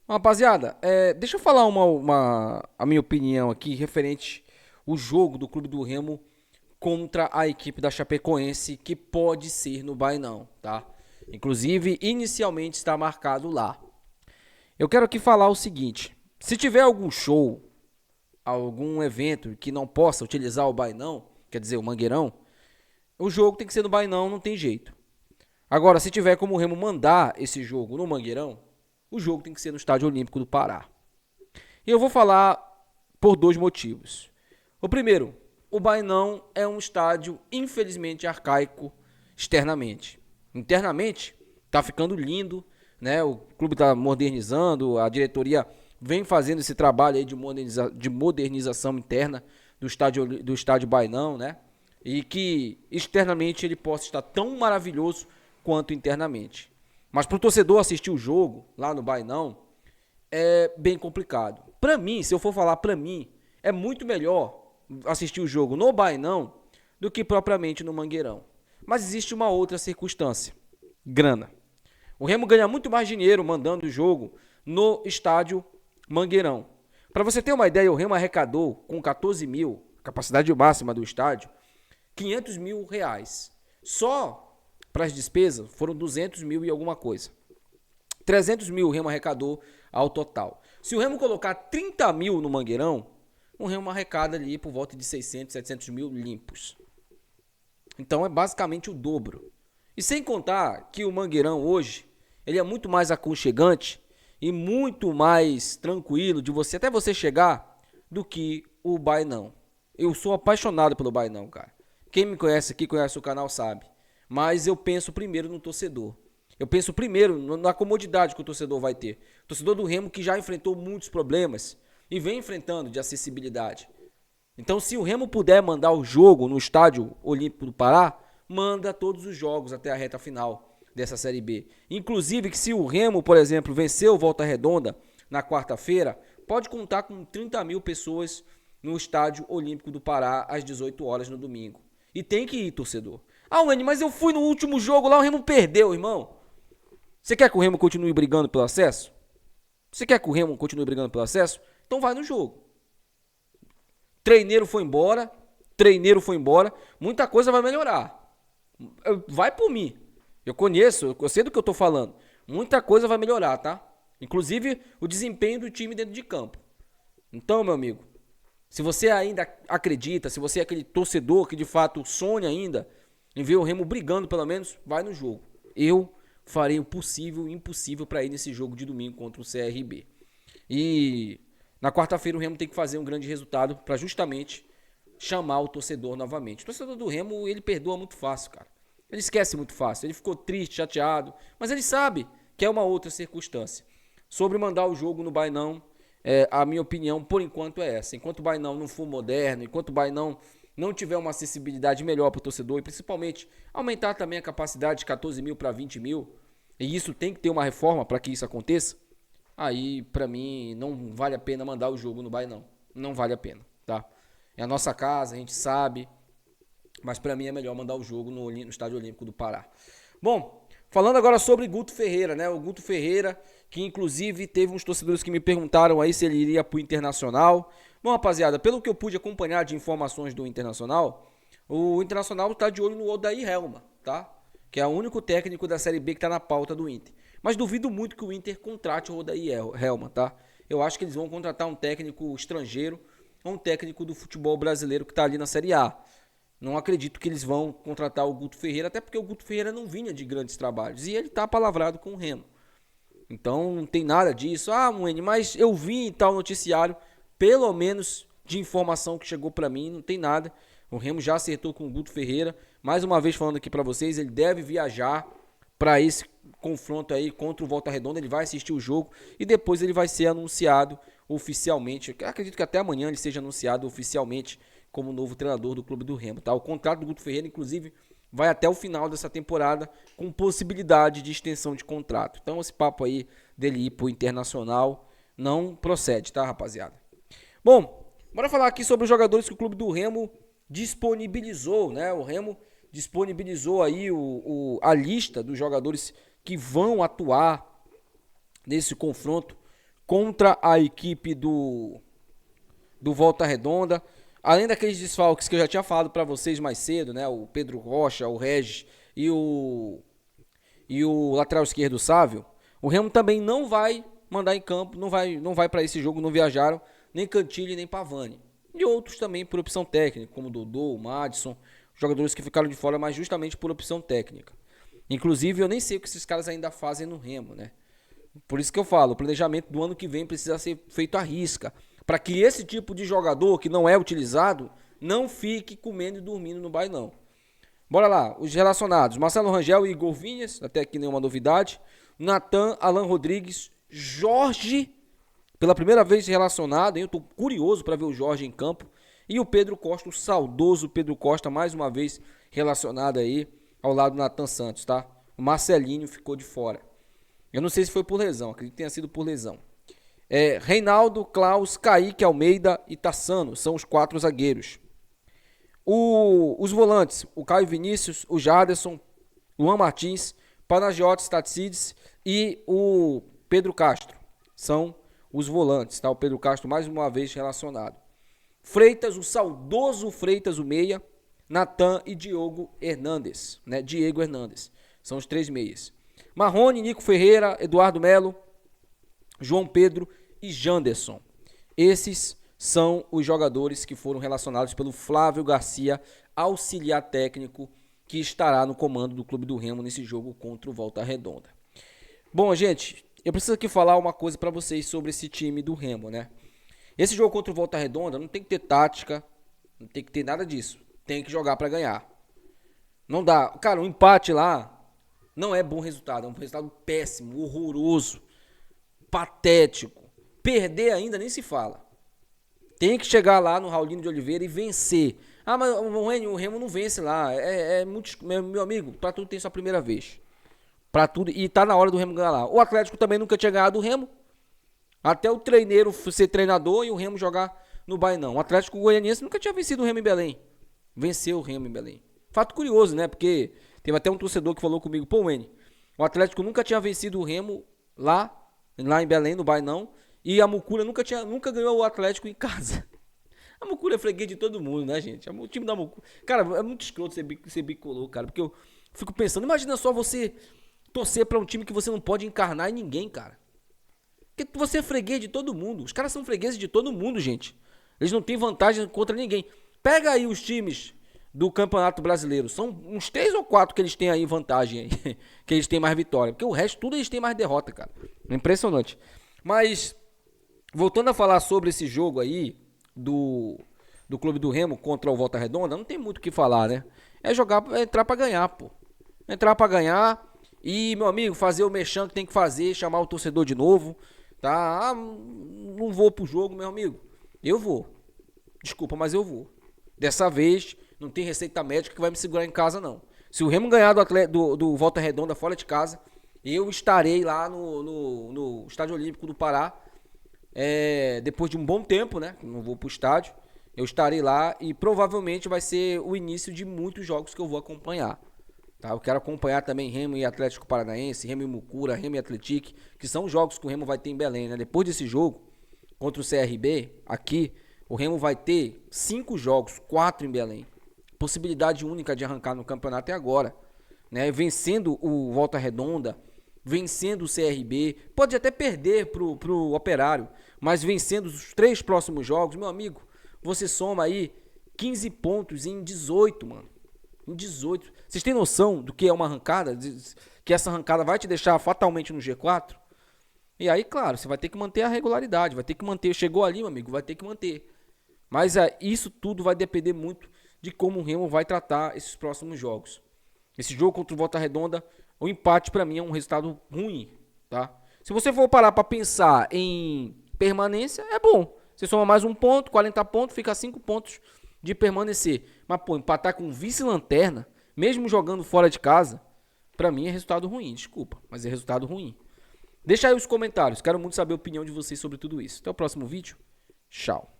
Rapaziada, deixa eu falar a minha opinião aqui referente o jogo do Clube do Remo contra a equipe da Chapecoense, que pode ser no Bainão, tá? Inclusive, inicialmente está marcado lá. Eu quero aqui falar o seguinte: se tiver algum show, algum evento que não possa utilizar o Bainão, quer dizer, o Mangueirão, o jogo tem que ser no Bainão, não tem jeito. Agora, se tiver como o Remo mandar esse jogo no Mangueirão, o jogo tem que ser no Estádio Olímpico do Pará. E eu vou falar por dois motivos. O primeiro, o Bainão é um estádio infelizmente arcaico externamente. Internamente, tá ficando lindo, né? O clube está modernizando, a diretoria vem fazendo esse trabalho aí de modernização interna do estádio Bainão, né? E que externamente ele possa estar tão maravilhoso quanto internamente. Mas para o torcedor assistir o jogo lá no Bainão é bem complicado. Para mim, se eu for falar para mim, é muito melhor assistir o jogo no Bainão do que propriamente no Mangueirão. Mas existe uma outra circunstância: grana. O Remo ganha muito mais dinheiro mandando o jogo no estádio Mangueirão. Para você ter uma ideia, o Remo arrecadou com 14 mil, capacidade máxima do estádio, 500 mil reais. Só para as despesas foram 200 mil e alguma coisa. 300 mil o Remo arrecadou ao total. Se o Remo colocar 30 mil no Mangueirão, o Remo arrecada ali por volta de 600, 700 mil limpos. Então é basicamente o dobro. E sem contar que o Mangueirão hoje, ele é muito mais aconchegante e muito mais tranquilo de você, até você chegar, do que o Bainão. Eu sou apaixonado pelo Bainão, cara. Quem me conhece aqui, conhece o canal, sabe. Mas eu penso primeiro no torcedor. Eu penso primeiro na comodidade que o torcedor vai ter. O torcedor do Remo que já enfrentou muitos problemas e vem enfrentando de acessibilidade. Então, se o Remo puder mandar o jogo no Estádio Olímpico do Pará, manda todos os jogos até a reta final dessa Série B. Inclusive que se o Remo, por exemplo, vencer o Volta Redonda na quarta-feira, pode contar com 30 mil pessoas no Estádio Olímpico do Pará às 18 horas no domingo. E tem que ir, torcedor. Ah, Wendy, mas eu fui no último jogo lá, o Remo perdeu, irmão. Você quer que o Remo continue brigando pelo acesso? Você quer que o Remo continue brigando pelo acesso? Então vai no jogo. Treineiro foi embora, muita coisa vai melhorar. Vai por mim. Eu conheço, eu sei do que eu tô falando. Muita coisa vai melhorar, tá? Inclusive o desempenho do time dentro de campo. Então, meu amigo, se você ainda acredita, se você é aquele torcedor que de fato sonha ainda em ver o Remo brigando pelo menos, vai no jogo. Eu farei o possível e impossível para ir nesse jogo de domingo contra o CRB. E na quarta-feira o Remo tem que fazer um grande resultado para justamente chamar o torcedor novamente. O torcedor do Remo, ele perdoa muito fácil, cara. Ele esquece muito fácil. Ele ficou triste, chateado, mas ele sabe que é uma outra circunstância. Sobre mandar o jogo no Bainão, a minha opinião, por enquanto, é essa. Enquanto o Bainão não for moderno, enquanto o Bainão não tiver uma acessibilidade melhor para o torcedor, e principalmente aumentar também a capacidade de 14 mil para 20 mil, e isso tem que ter uma reforma para que isso aconteça, aí, para mim, não vale a pena mandar o jogo no Bainão. Não vale a pena, tá? É a nossa casa, a gente sabe, mas para mim é melhor mandar o jogo no Estádio Olímpico do Pará. Bom, falando agora sobre Guto Ferreira, né? O Guto Ferreira, que inclusive teve uns torcedores que me perguntaram aí se ele iria pro Internacional. Bom, rapaziada, pelo que eu pude acompanhar de informações do Internacional, o Internacional tá de olho no Odair Helma, tá? Que é o único técnico da Série B que tá na pauta do Inter. Mas duvido muito que o Inter contrate o Odair Helma, tá? Eu acho que eles vão contratar um técnico estrangeiro ou um técnico do futebol brasileiro que tá ali na Série A. Não acredito que eles vão contratar o Guto Ferreira, até porque o Guto Ferreira não vinha de grandes trabalhos. E ele tá palavrado com o Remo. Então não tem nada disso. Ah, Moene, mas eu vi em tal noticiário, pelo menos de informação que chegou para mim, não tem nada. O Remo já acertou com o Guto Ferreira. Mais uma vez falando aqui para vocês, ele deve viajar para esse confronto aí contra o Volta Redonda. Ele vai assistir o jogo e depois ele vai ser anunciado oficialmente. Eu acredito que até amanhã ele seja anunciado oficialmente como novo treinador do Clube do Remo, tá? O contrato do Guto Ferreira, inclusive, vai até o final dessa temporada com possibilidade de extensão de contrato. Então esse papo aí dele ir pro Internacional não procede, tá, rapaziada? Bom, bora falar aqui sobre os jogadores que o Clube do Remo disponibilizou, né? O Remo disponibilizou aí a lista dos jogadores que vão atuar nesse confronto contra a equipe do Volta Redonda. Além daqueles desfalques que eu já tinha falado para vocês mais cedo, né? O Pedro Rocha, o Regis e o lateral esquerdo Sávio. O Remo também não vai mandar em campo, não vai para esse jogo, não viajaram nem Cantilli nem Pavani. E outros também por opção técnica, como o Dodô, o Madison, jogadores que ficaram de fora, mas justamente por opção técnica. Inclusive, eu nem sei o que esses caras ainda fazem no Remo, né? Por isso que eu falo, o planejamento do ano que vem precisa ser feito à risca, para que esse tipo de jogador que não é utilizado não fique comendo e dormindo no bailão. Bora lá, os relacionados: Marcelo Rangel e Igor Vinhas, até aqui nenhuma novidade. Natan, Alan Rodrigues, Jorge, pela primeira vez relacionado, hein? Eu tô curioso para ver o Jorge em campo. E o Pedro Costa, o saudoso Pedro Costa, mais uma vez relacionado aí ao lado do Natan Santos, tá? O Marcelinho ficou de fora. Eu não sei se foi por lesão, acredito que tenha sido por lesão. Reinaldo, Klaus, Kaique, Almeida e Tassano são os 4 zagueiros. Os volantes: o Caio Vinícius, o Jaderson, Luan Martins, Panagiotis, Tatsides e o Pedro Castro. São os volantes, tá? O Pedro Castro mais uma vez relacionado. Freitas, o saudoso Freitas, o meia. Natan e Diogo Hernandes, né? Diego Hernandes. São os 3 meias. Marrone, Nico Ferreira, Eduardo Melo, João Pedro e Janderson. Esses são os jogadores que foram relacionados pelo Flávio Garcia, auxiliar técnico, que estará no comando do Clube do Remo nesse jogo contra o Volta Redonda. Bom, gente, eu preciso aqui falar uma coisa para vocês sobre esse time do Remo, né? Esse jogo contra o Volta Redonda não tem que ter tática, não tem que ter nada disso. Tem que jogar para ganhar. Não dá. Cara, um empate lá não é bom resultado. É um resultado péssimo, horroroso, patético. Perder ainda nem se fala. Tem que chegar lá no Raulino de Oliveira e vencer. Ah, mas o Remo não vence lá. Muito, meu amigo, pra tudo tem sua primeira vez. Pra tudo. E tá na hora do Remo ganhar lá. O Atlético também nunca tinha ganhado o Remo. Até o treineiro ser treinador e o Remo jogar no Bainão. O Atlético Goianiense nunca tinha vencido o Remo em Belém. Venceu o Remo em Belém. Fato curioso, né? Porque teve até um torcedor que falou comigo: pô, Wene, o Atlético nunca tinha vencido o Remo lá em Belém, no Bainão. E a Mucura nunca ganhou o Atlético em casa. A Mucura é freguês de todo mundo, né, gente? O time da Mucura. Cara, é muito escroto ser bicolor, cara. Porque eu fico pensando, imagina só você torcer pra um time que você não pode encarnar em ninguém, cara. Porque você é freguês de todo mundo. Os caras são fregueses de todo mundo, gente. Eles não têm vantagem contra ninguém. Pega aí os times do Campeonato Brasileiro. São uns 3 ou 4 que eles têm aí vantagem aí. Que eles têm mais vitória. Porque o resto, tudo eles têm mais derrota, cara. É impressionante. Mas, voltando a falar sobre esse jogo aí do Clube do Remo contra o Volta Redonda, não tem muito o que falar, né? Entrar pra ganhar, pô. Entrar pra ganhar e, meu amigo, fazer o merchan que tem que fazer, chamar o torcedor de novo, tá? Ah, não vou pro jogo, meu amigo. Eu vou. Desculpa, mas eu vou. Dessa vez, não tem receita médica que vai me segurar em casa, não. Se o Remo ganhar do Volta Redonda fora de casa, eu estarei lá no Estádio Olímpico do Pará, depois de um bom tempo, né? Não vou pro estádio. Eu estarei lá e provavelmente vai ser o início de muitos jogos que eu vou acompanhar. Tá? Eu quero acompanhar também Remo e Atlético Paranaense, Remo e Mucura, Remo e Atlético, que são os jogos que o Remo vai ter em Belém, né? Depois desse jogo, contra o CRB, aqui, o Remo vai ter 5 jogos, 4 em Belém. Possibilidade única de arrancar no campeonato é agora, né? Vencendo o Volta Redonda, vencendo o CRB, pode até perder pro Operário, mas vencendo os 3 próximos jogos, meu amigo, você soma aí 15 pontos em 18, mano. Em 18. Vocês têm noção do que é uma arrancada? Que essa arrancada vai te deixar fatalmente no G4? E aí, claro, você vai ter que manter a regularidade, vai ter que manter. Chegou ali, meu amigo, vai ter que manter. Mas isso tudo vai depender muito de como o Remo vai tratar esses próximos jogos. Esse jogo contra o Volta Redonda, o empate pra mim é um resultado ruim, tá? Se você for parar pra pensar em permanência, é bom. Você soma mais um ponto, 40 pontos, fica 5 pontos de permanecer. Mas, pô, empatar com vice-lanterna, mesmo jogando fora de casa, pra mim é resultado ruim. Desculpa, mas é resultado ruim. Deixa aí os comentários. Quero muito saber a opinião de vocês sobre tudo isso. Até o próximo vídeo. Tchau.